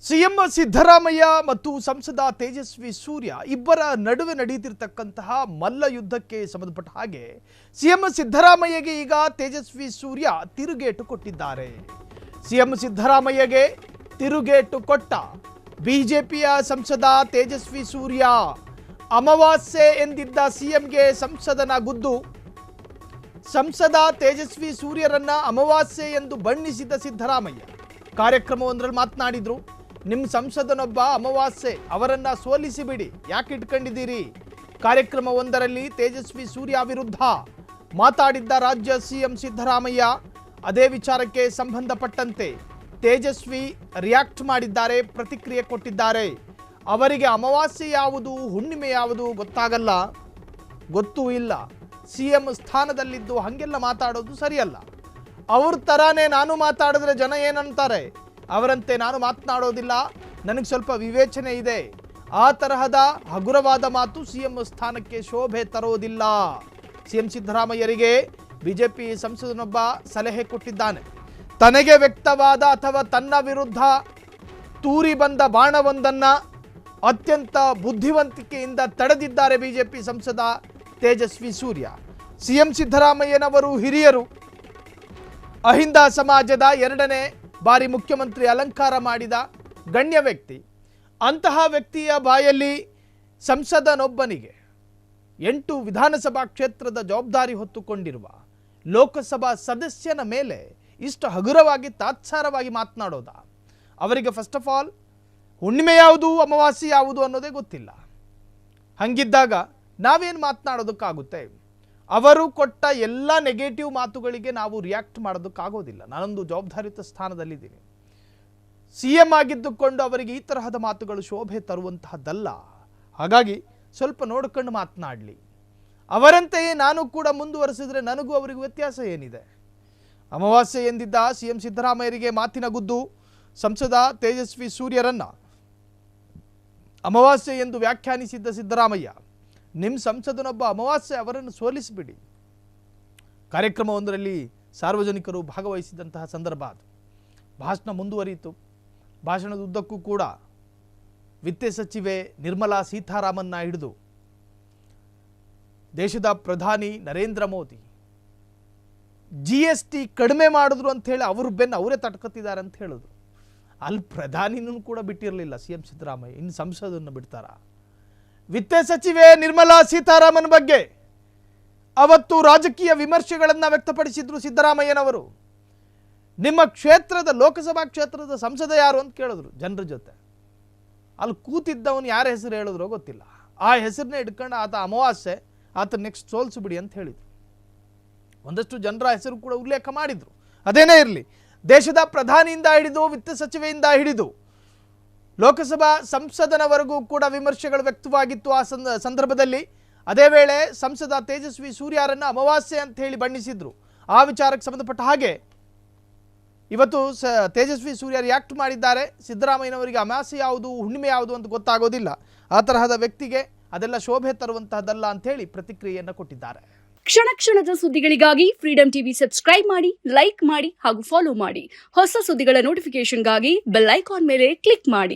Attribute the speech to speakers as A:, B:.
A: CM Siddaramaiah ಮತ್ತು ಸಂಸದ ತೇಜಸ್ವಿ ಸೂರ್ಯ ಇಬ್ಬರ ನಡುವೆ ನಡೆಯುತ್ತಿರತಕ್ಕಂತಹ ಮಲ್ಲ ಯುದ್ಧಕ್ಕೆ ಸಂಬಂಧಪಟ್ಟ ಹಾಗೆ ಸಿಎಂ ಸಿದ್ದರಾಮಯ್ಯಗೆ ಈಗ ತೇಜಸ್ವಿ ಸೂರ್ಯ ತಿರುಗೇಟು ಕೊಟ್ಟಿದ್ದಾರೆ. ಸಿಎಂ ಸಿದ್ದರಾಮಯ್ಯಗೆ ತಿರುಗೇಟು ಕೊಟ್ಟ ಬಿಜೆಪಿಯ ಸಂಸದ ತೇಜಸ್ವಿ ಸೂರ್ಯ. ಅಮಾವಾಸ್ಯೆ ಎಂದಿದ್ದ ಸಿಎಂಗೆ ಸಂಸದನ ಗುದ್ದು. ಸಂಸದ ತೇಜಸ್ವಿ ಸೂರ್ಯರನ್ನ ಅಮಾವಾಸ್ಯೆ ಎಂದು ಬಣ್ಣಿಸಿದ ಸಿದ್ದರಾಮಯ್ಯ ಕಾರ್ಯಕ್ರಮವೊಂದರಲ್ಲಿ ಮಾತನಾಡಿದ್ರು. ನಿಮ್ಮ ಸಂಸದನೊಬ್ಬ ಅಮಾವಾಸ್ಯೆ, ಅವರನ್ನ ಸೋಲಿಸಿ ಬಿಡಿ, ಯಾಕೆ ಇಟ್ಕೊಂಡಿದ್ದೀರಿ? ಕಾರ್ಯಕ್ರಮವೊಂದರಲ್ಲಿ ತೇಜಸ್ವಿ ಸೂರ್ಯ ವಿರುದ್ಧ ಮಾತಾಡಿದ್ದ ರಾಜ್ಯ ಸಿಎಂ ಸಿದ್ದರಾಮಯ್ಯ. ಅದೇ ವಿಚಾರಕ್ಕೆ ಸಂಬಂಧಪಟ್ಟಂತೆ ತೇಜಸ್ವಿ ರಿಯಾಕ್ಟ್ ಮಾಡಿದ್ದಾರೆ, ಪ್ರತಿಕ್ರಿಯೆ ಕೊಟ್ಟಿದ್ದಾರೆ. ಅವರಿಗೆ ಅಮಾವಾಸ್ಯೆ ಯಾವುದು ಹುಣ್ಣಿಮೆ ಯಾವುದು ಗೊತ್ತಾಗಲ್ಲ, ಗೊತ್ತೂ ಇಲ್ಲ. ಸಿಎಂ ಸ್ಥಾನದಲ್ಲಿದ್ದು ಹಾಗೆಲ್ಲ ಮಾತಾಡೋದು ಸರಿಯಲ್ಲ. ಅವ್ರ ಥರನೇ ನಾನು ಮಾತಾಡಿದ್ರೆ ಜನ ಏನಂತಾರೆ, ಅವರಂತೆ ನಾನು ಮಾತನಾಡೋದಿಲ್ಲ, ನನಗೆ ಸ್ವಲ್ಪ ವಿವೇಚನೆ ಇದೆ. ಆ ತರಹದ ಹಗುರವಾದ ಮಾತು ಸಿಎಂ ಸ್ಥಾನಕ್ಕೆ ಶೋಭೆ ತರೋದಿಲ್ಲ. ಸಿಎಂ ಸಿದ್ದರಾಮಯ್ಯರಿಗೆ ಬಿಜೆಪಿ ಸಂಸದನೊಬ್ಬ ಸಲಹೆ ಕೊಟ್ಟಿದ್ದಾನೆ. ತನಗೆ ವ್ಯಕ್ತವಾದ ಅಥವಾ ತನ್ನ ವಿರುದ್ಧ ತೂರಿ ಬಂದ ಬಾಣವೊಂದನ್ನ ಅತ್ಯಂತ ಬುದ್ಧಿವಂತಿಕೆಯಿಂದ ತಡೆದಿದ್ದಾರೆ ಬಿಜೆಪಿ ಸಂಸದ ತೇಜಸ್ವಿ ಸೂರ್ಯ. ಸಿಎಂ ಸಿದ್ದರಾಮಯ್ಯನವರು ಹಿರಿಯರು, ಅಹಿಂದ ಸಮಾಜದ 2ನೇ ಬಾರಿ ಮುಖ್ಯಮಂತ್ರಿ ಅಲಂಕಾರ ಮಾಡಿದ ಗಣ್ಯ ವ್ಯಕ್ತಿ. ಅಂತಹ ವ್ಯಕ್ತಿಯ ಬಾಯಲ್ಲಿ ಸಂಸದನೊಬ್ಬನಿಗೆ 8 ವಿಧಾನಸಭಾ ಕ್ಷೇತ್ರದ ಜವಾಬ್ದಾರಿ ಹೊತ್ತುಕೊಂಡಿರುವ ಲೋಕಸಭಾ ಸದಸ್ಯನ ಮೇಲೆ ಇಷ್ಟು ಹಗುರವಾಗಿ ತಾತ್ಸಾರವಾಗಿ ಮಾತನಾಡೋದ? ಅವರಿಗೆ ಫಸ್ಟ್ ಆಫ್ ಆಲ್ ಹುಣ್ಣಿಮೆ ಯಾವುದು ಅಮಾವಾಸ್ಯೆ ಯಾವುದು ಅನ್ನೋದೇ ಗೊತ್ತಿಲ್ಲ. ಹಂಗಿದ್ದಾಗ ನಾವೇನು ಮಾತನಾಡೋದಕ್ಕಾಗುತ್ತೆ? ಅವರು ಕೊಟ್ಟ ಎಲ್ಲ ನೆಗೆಟಿವ್ ಮಾತುಗಳಿಗೆ ನಾವು ರಿಯಾಕ್ಟ್ ಮಾಡೋದಕ್ಕಾಗೋದಿಲ್ಲ. ನಾನೊಂದು ಜವಾಬ್ದಾರಿಯುತ ಸ್ಥಾನದಲ್ಲಿದ್ದೀನಿ. ಸಿಎಂ ಆಗಿದ್ದುಕೊಂಡು ಅವರಿಗೆ ಈ ತರಹದ ಮಾತುಗಳು ಶೋಭೆ ತರುವಂತಹದ್ದಲ್ಲ. ಹಾಗಾಗಿ ಸ್ವಲ್ಪ ನೋಡ್ಕೊಂಡು ಮಾತನಾಡಲಿ. ಅವರಂತೆಯೇ ನಾನು ಕೂಡ ಮುಂದುವರೆಸಿದ್ರೆ ನನಗೂ ಅವರಿಗೂ ವ್ಯತ್ಯಾಸ ಏನಿದೆ? ಅಮಾವಾಸ್ಯೆ ಎಂದಿದ್ದ ಸಿಎಂ ಸಿದ್ದರಾಮಯ್ಯರಿಗೆ ಮಾತಿನ ಗುದ್ದು. ಸಂಸದ ತೇಜಸ್ವಿ ಸೂರ್ಯರನ್ನ ಅಮಾವಾಸ್ಯೆ ಎಂದು ವ್ಯಾಖ್ಯಾನಿಸಿದ್ದ ಸಿದ್ದರಾಮಯ್ಯ, ನಿಮ್ಮ ಸಂಸದನೊಬ್ಬ ಅಮಾವಾಸ್ಯೆ, ಅವರನ್ನು ಸೋಲಿಸಿಬಿಡಿ. ಕಾರ್ಯಕ್ರಮವೊಂದರಲ್ಲಿ ಸಾರ್ವಜನಿಕರು ಭಾಗವಹಿಸಿದಂತಹ ಸಂದರ್ಭ ಅದು. ಭಾಷಣ ಮುಂದುವರಿಯಿತು. ಭಾಷಣದ ಉದ್ದಕ್ಕೂ ಕೂಡ ವಿತ್ತ ಸಚಿವೆ ನಿರ್ಮಲಾ ಸೀತಾರಾಮನ್ನ ಹಿಡಿದು ದೇಶದ ಪ್ರಧಾನಿ ನರೇಂದ್ರ ಮೋದಿ GST ಕಡಿಮೆ ಮಾಡಿದ್ರು ಅಂತ ಹೇಳಿ ಅವರು ಅವರೇ ತಟ್ಕೊತಿದ್ದಾರೆ ಅಂತ ಹೇಳಿದ್ರು. ಅಲ್ಲಿ ಪ್ರಧಾನಿನೂ ಕೂಡ ಬಿಟ್ಟಿರಲಿಲ್ಲ ಸಿಎಂ ಸಿದ್ದರಾಮಯ್ಯ, ಇನ್ನು ಸಂಸದನ್ನು ಬಿಡ್ತಾರ? ವಿತ್ತ ಸಚಿವೆ ನಿರ್ಮಲಾ ಸೀತಾರಾಮನ್ ಬಗ್ಗೆ ಅವತ್ತು ರಾಜಕೀಯ ವಿಮರ್ಶೆಗಳನ್ನು ವ್ಯಕ್ತಪಡಿಸಿದ್ರು ಸಿದ್ದರಾಮಯ್ಯನವರು. ನಿಮ್ಮ ಕ್ಷೇತ್ರದ ಲೋಕಸಭಾ ಕ್ಷೇತ್ರದ ಸಂಸದ ಯಾರು ಅಂತ ಕೇಳಿದ್ರು ಜನರ ಜೊತೆ. ಅಲ್ಲಿ ಕೂತಿದ್ದವನು ಯಾರ ಹೆಸರು ಹೇಳಿದ್ರು ಗೊತ್ತಿಲ್ಲ. ಆ ಹೆಸರನ್ನೇ ಇಟ್ಕೊಂಡು ಆತ ಅಮಾವಾಸ್ಯೆ, ಆತ ನೆಕ್ಸ್ಟ್ ಸೋಲ್ಸಿಬಿಡಿ ಅಂತ ಹೇಳಿದ್ರು. ಒಂದಷ್ಟು ಜನರ ಹೆಸರು ಕೂಡ ಉಲ್ಲೇಖ ಮಾಡಿದ್ರು. ಅದೇನೇ ಇರಲಿ, ದೇಶದ ಪ್ರಧಾನಿಯಿಂದ ಹಿಡಿದು ವಿತ್ತ ಸಚಿವೆಯಿಂದ ಹಿಡಿದು ಲೋಕಸಭಾ ಸಂಸದನವರೆಗೂ ಕೂಡ ವಿಮರ್ಶೆಗಳು ವ್ಯಕ್ತವಾಗಿತ್ತು ಆ ಸಂದರ್ಭದಲ್ಲಿ. ಅದೇ ವೇಳೆ ಸಂಸದ ತೇಜಸ್ವಿ ಸೂರ್ಯರನ್ನ ಅಮಾವಾಸ್ಯೆ ಅಂತ ಹೇಳಿ ಬಣ್ಣಿಸಿದ್ರು. ಆ ವಿಚಾರಕ್ಕೆ ಸಂಬಂಧಪಟ್ಟ ಹಾಗೆ ಇವತ್ತು ತೇಜಸ್ವಿ ಸೂರ್ಯ ರಿಯಾಕ್ಟ್ ಮಾಡಿದ್ದಾರೆ. ಸಿದ್ದರಾಮಯ್ಯನವರಿಗೆ ಅಮಾವಾಸ್ಯೆ ಯಾವುದು ಹುಣ್ಣಿಮೆ ಯಾವುದು ಅಂತ ಗೊತ್ತಾಗೋದಿಲ್ಲ, ಆ ತರಹದ ವ್ಯಕ್ತಿಗೆ ಅದೆಲ್ಲ ಶೋಭೆ ತರುವಂತಹದ್ದಲ್ಲ ಅಂತ ಹೇಳಿ ಪ್ರತಿಕ್ರಿಯೆಯನ್ನು ಕೊಟ್ಟಿದ್ದಾರೆ.
B: ಕ್ಷಣ ಕ್ಷಣದ ಸುದ್ದಿಗಳಿಗಾಗಿ ಫ್ರೀಡಂ ಟಿವಿ ಸಬ್ಸ್ಕ್ರೈಬ್ ಮಾಡಿ, ಲೈಕ್ ಮಾಡಿ ಹಾಗೂ ಫಾಲೋ ಮಾಡಿ. ಹೊಸ ಸುದ್ದಿಗಳ ನೋಟಿಫಿಕೇಶನ್ಗಾಗಿ ಬೆಲ್ ಐಕಾನ್ ಮೇಲೆ ಕ್ಲಿಕ್ ಮಾಡಿ.